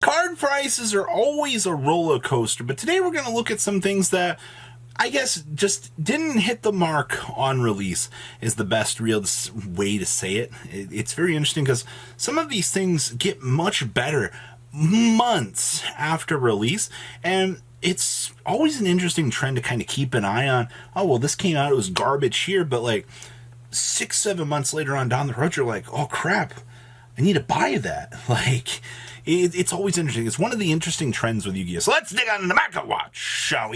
Card prices are always a roller coaster, but today we're going to look at some things that I guess just didn't hit the mark on release is the best real way to say it. It's very interesting because some of these things get much better months after release, and it's always an interesting trend to kind of keep an eye on. Oh, well, this came out, it was garbage here, but like 6-7 months later on down the road, you're like, oh crap, I need to buy that. Like, it's always interesting. It's one of the interesting trends with Yu-Gi-Oh! So let's dig on the Macro Watch, shall we?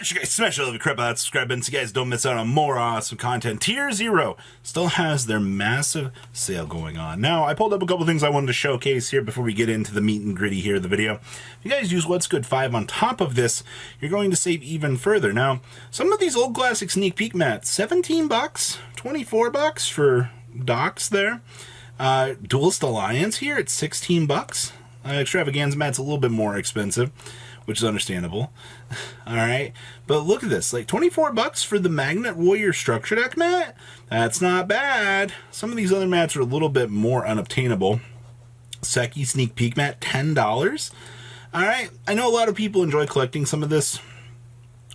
You guys smash all the crap out, subscribe button so you guys don't miss out on more awesome content. Tier 0 still has their massive sale going on. Now, I pulled up a couple things I wanted to showcase here before we get into the meat and gritty here of the video. If you guys use What's Good 5 on top of this, you're going to save even further. Now, some of these old classic sneak peek mats, 17 bucks, 24 bucks for Docs there. Duelist Alliance here at 16 bucks. Extravaganza mat's a little bit more expensive, which is understandable. All right, but look at this, like 24 bucks for the Magnet Warrior Structure Deck mat. That's not bad. Some of these other mats are a little bit more unobtainable. Seki Sneak Peek mat, $10. All right, I know a lot of people enjoy collecting some of this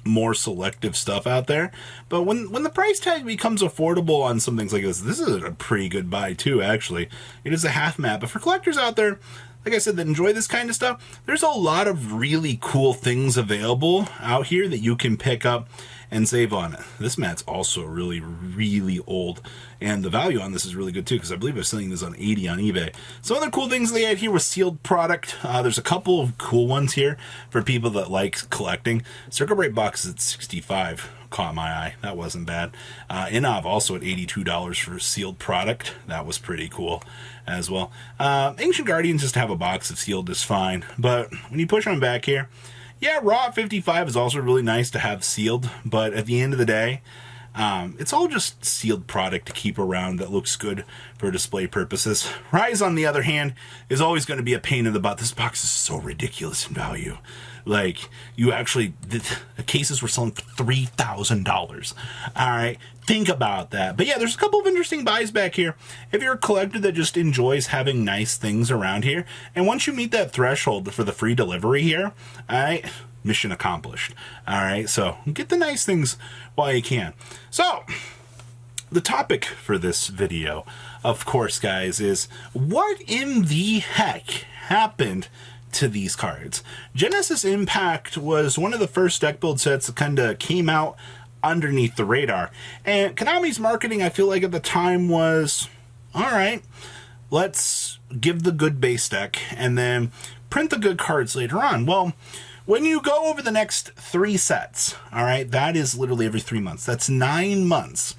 more selective stuff out there, but when the price tag becomes affordable on some things like this is a pretty good buy too, actually. It is a half mat, but for collectors out there, like I said, that enjoy this kind of stuff, there's a lot of really cool things available out here that you can pick up and save on it. This mat's also really, really old, and the value on this is really good too, because I believe they're selling this on 80 on eBay. Some other cool things they had here was sealed product. There's a couple of cool ones here for people that like collecting. Circle Break box is at 65. Caught my eye. That wasn't bad. Inov also at $82 for sealed product. That was pretty cool as well. Ancient Guardians just have a box of sealed is fine, but when you push on back here, yeah, Raw at 55 is also really nice to have sealed, but at the end of the day, it's all just sealed product to keep around that looks good for display purposes. Rise, on the other hand, is always going to be a pain in the butt. This box is so ridiculous in value. Like, you actually, the cases were selling for $3,000. All right, think about that. But yeah, there's a couple of interesting buys back here. If you're a collector that just enjoys having nice things around here, and once you meet that threshold for the free delivery here, all right, mission accomplished. All right, so get the nice things while you can. So, the topic for this video, of course, guys, is what in the heck happened to these cards? Genesis Impact was one of the first deck build sets that kind of came out underneath the radar. And Konami's marketing, I feel like at the time was, all right, let's give the good base deck and then print the good cards later on. Well, when you go over the next 3 sets, all right, that is literally every 3 months. That's 9 months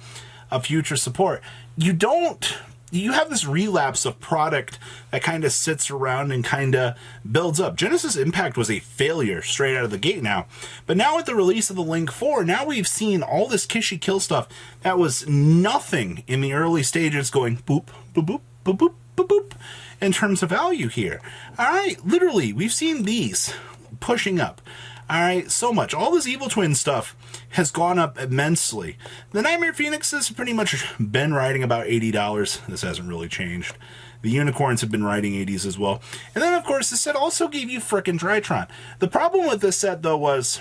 of future support. You have this relapse of product that kind of sits around and kind of builds up. Genesis Impact was a failure straight out of the gate now. But now with the release of the Link 4, now we've seen all this Kishi Kill stuff that was nothing in the early stages going boop, boop, boop, boop, boop, boop, boop, in terms of value here. All right, literally, we've seen these pushing up. All right, so much. All this Evil Twin stuff has gone up immensely. The Nightmare Phoenixes have pretty much been riding about $80. This hasn't really changed. The Unicorns have been riding 80s as well. And then, of course, this set also gave you frickin' Drytron. The problem with this set, though, was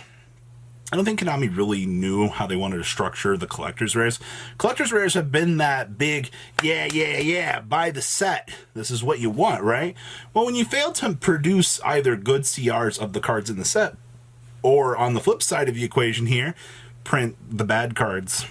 I don't think Konami really knew how they wanted to structure the collector's rares. Collector's rares have been that big, yeah, buy the set. This is what you want, right? Well, when you fail to produce either good CRs of the cards in the set, or on the flip side of the equation here, print the bad cards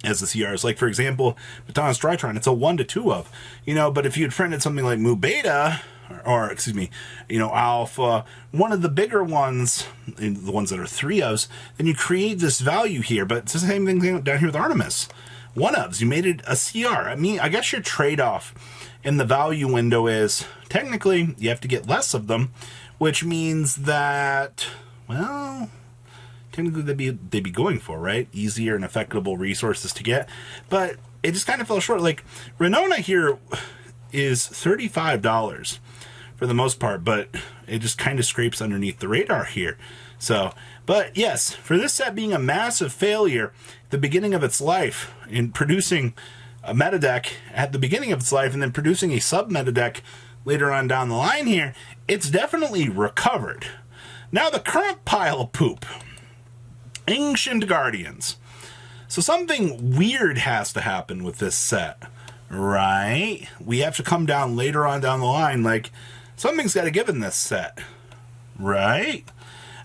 as the CRs. Like, for example, Baton's Drytron, it's a 1 to 2 of. But if you had printed something like Mu Beta, or excuse me, Alpha, one of the bigger ones, the ones that are 3 ofs, then you create this value here. But it's the same thing down here with Artemis. 1 ofs, you made it a CR. I mean, I guess your trade-off in the value window is, technically, you have to get less of them, which means that, well, technically they'd be going for, right? Easier and effectable resources to get. But it just kind of fell short. Like, Renona here is $35 for the most part, but it just kind of scrapes underneath the radar here. So, but yes, for this set being a massive failure at the beginning of its life in producing a meta deck at the beginning of its life and then producing a sub-meta deck later on down the line here, it's definitely recovered. Now the current pile of poop. Ancient Guardians. So something weird has to happen with this set, right? We have to come down later on down the line, like, something's got to give in this set, right?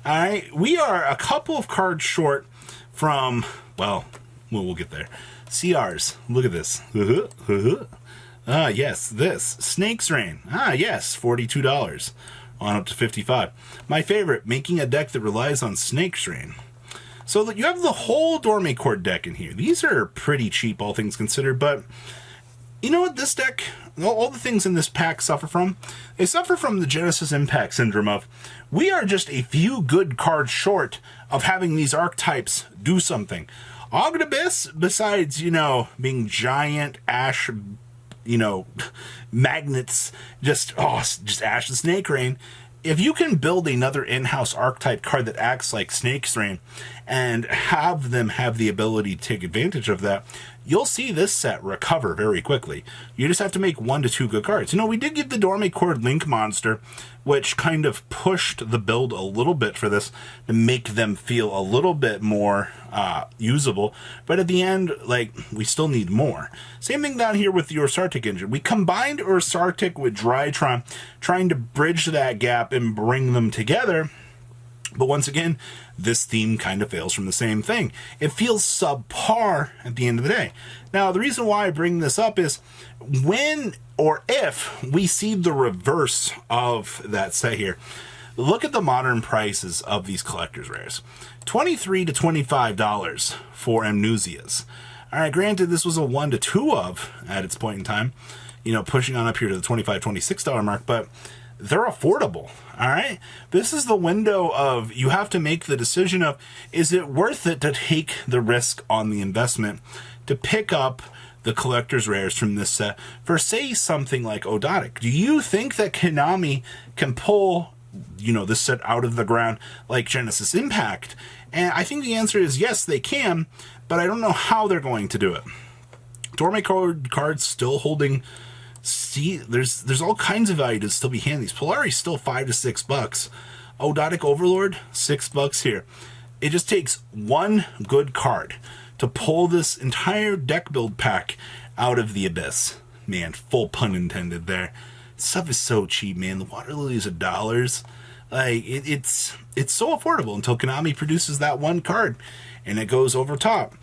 All right, we are a couple of cards short from, well, we'll get there. CRs, look at this. Ah, yes, this. Snake's Reign. Ah, yes, $42. On up to $55. My favorite, making a deck that relies on Snake's Reign. So you have the whole Dormicord deck in here. These are pretty cheap, all things considered, but you know what this deck, all the things in this pack suffer from? They suffer from the Genesis Impact syndrome of, we are just a few good cards short of having these archetypes do something. August Abyss, besides, being giant ash, magnets, just Ash the Snake Rain. If you can build another in-house archetype card that acts like Snake's Reign and have them have the ability to take advantage of that, you'll see this set recover very quickly. You just have to make 1 to 2 good cards. We did give the Dormicord Link Monster, which kind of pushed the build a little bit for this to make them feel a little bit more usable. But at the end, we still need more. Same thing down here with the Ursartic engine. We combined Ursartic with Drytron, trying to bridge that gap and bring them together. But once again, this theme kind of fails from the same thing. It feels subpar at the end of the day. Now, the reason why I bring this up is when or if we see the reverse of that set here, look at the modern prices of these collector's rares. $23 to $25 for Amnesias. All right, granted, this was a 1 to 2 of at its point in time, pushing on up here to the $25, $26 mark, but they're affordable. All right, this is the window of, you have to make the decision of, is it worth it to take the risk on the investment to pick up the collector's rares from this set for, say, something like Odotic? Do you think that Konami can pull this set out of the ground like Genesis Impact? And I think the answer is yes, they can, but I don't know how they're going to do it. Dormicord cards still holding. See, there's all kinds of value to still be handed. These Polari's still $5 to $6. Odotic Overlord, $6 here. It just takes one good card to pull this entire deck build pack out of the abyss. Man, full pun intended there. Stuff is so cheap, man. The Water Lilies are dollars. It's so affordable until Konami produces that one card and it goes over top.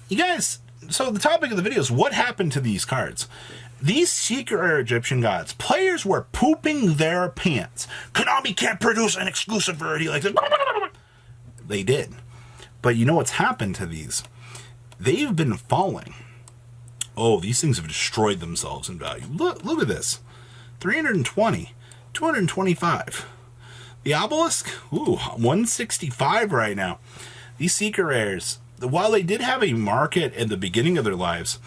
You guys. So the topic of the video is what happened to these cards. These Secret Rare Egyptian Gods, players were pooping their pants. Konami can't produce an exclusive rarity like this. They did. But you know what's happened to these? They've been falling. Oh, these things have destroyed themselves in value. Look at this. 320, 225. The Obelisk, 165 right now. These Secret Rares, while they did have a market at the beginning of their lives,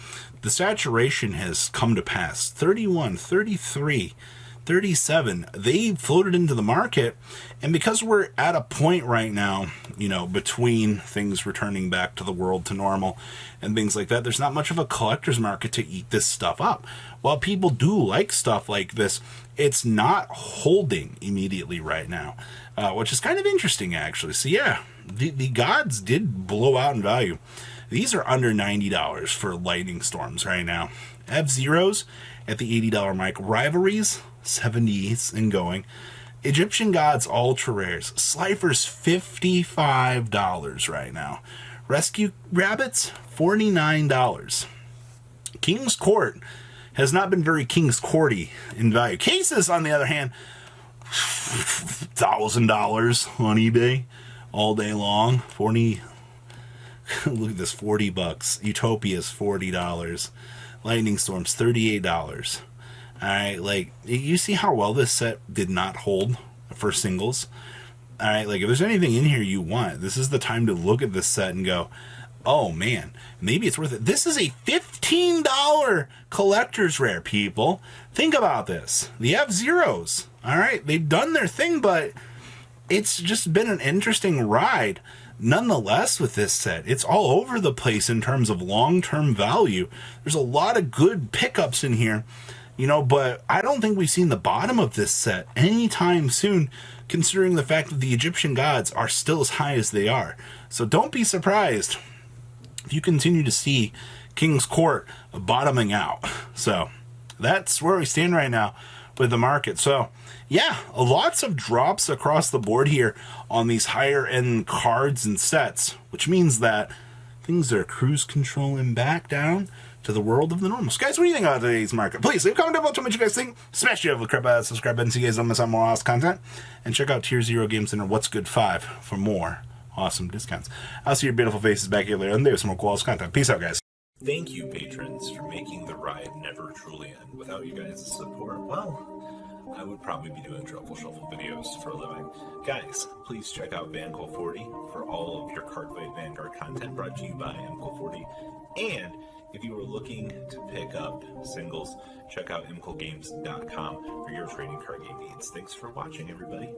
the saturation has come to pass. 31, 33, 37, they floated into the market, and because we're at a point right now, between things returning back to the world to normal and things like that, there's not much of a collector's market to eat this stuff up. While people do like stuff like this, it's not holding immediately right now, which is kind of interesting, actually. So yeah, the gods did blow out in value. These are under $90 for Lightning Storms right now. F-Zeros at the $80 mark. Rivalries, 70s and going. Egyptian Gods Ultra Rares. Slifer's $55 right now. Rescue Rabbits, $49. King's Court has not been very King's Courty in value. Cases, on the other hand, $1,000 on eBay all day long. 40. Look at this, $40. Utopia's $40. Lightning Storm's $38. Alright, you see how well this set did not hold for singles? Alright, if there's anything in here you want, this is the time to look at this set and go, oh man, maybe it's worth it. This is a $15 collector's rare, people. Think about this. The F-Zeros, alright, they've done their thing, but it's just been an interesting ride. nonetheless, with this set, it's all over the place in terms of long-term value. There's a lot of good pickups in here, but I don't think we've seen the bottom of this set anytime soon, considering the fact that the Egyptian gods are still as high as they are. So don't be surprised if you continue to see King's Court bottoming out. So that's where we stand right now with the market. So yeah, lots of drops across the board here on these higher end cards and sets, which means that things are cruise controlling back down to the world of the normals. Guys, what do you think about today's market? Please leave a comment down below. Tell me what you guys think. Smash the crap out, subscribe button so you guys don't miss out on more awesome content. And check out Tier Zero Game Center What's Good 5 for more awesome discounts. I'll see your beautiful faces back here later, and there's some more cool awesome content. Peace out, guys. Thank you, patrons, for making the ride never truly end. Without you guys' support, well, I would probably be doing Truffle Shuffle videos for a living. Guys, please check out VanCool40 for all of your Cardfight Vanguard content brought to you by MCool40. And if you are looking to pick up singles, check out mcoolgames.com for your trading card game needs. Thanks for watching, everybody.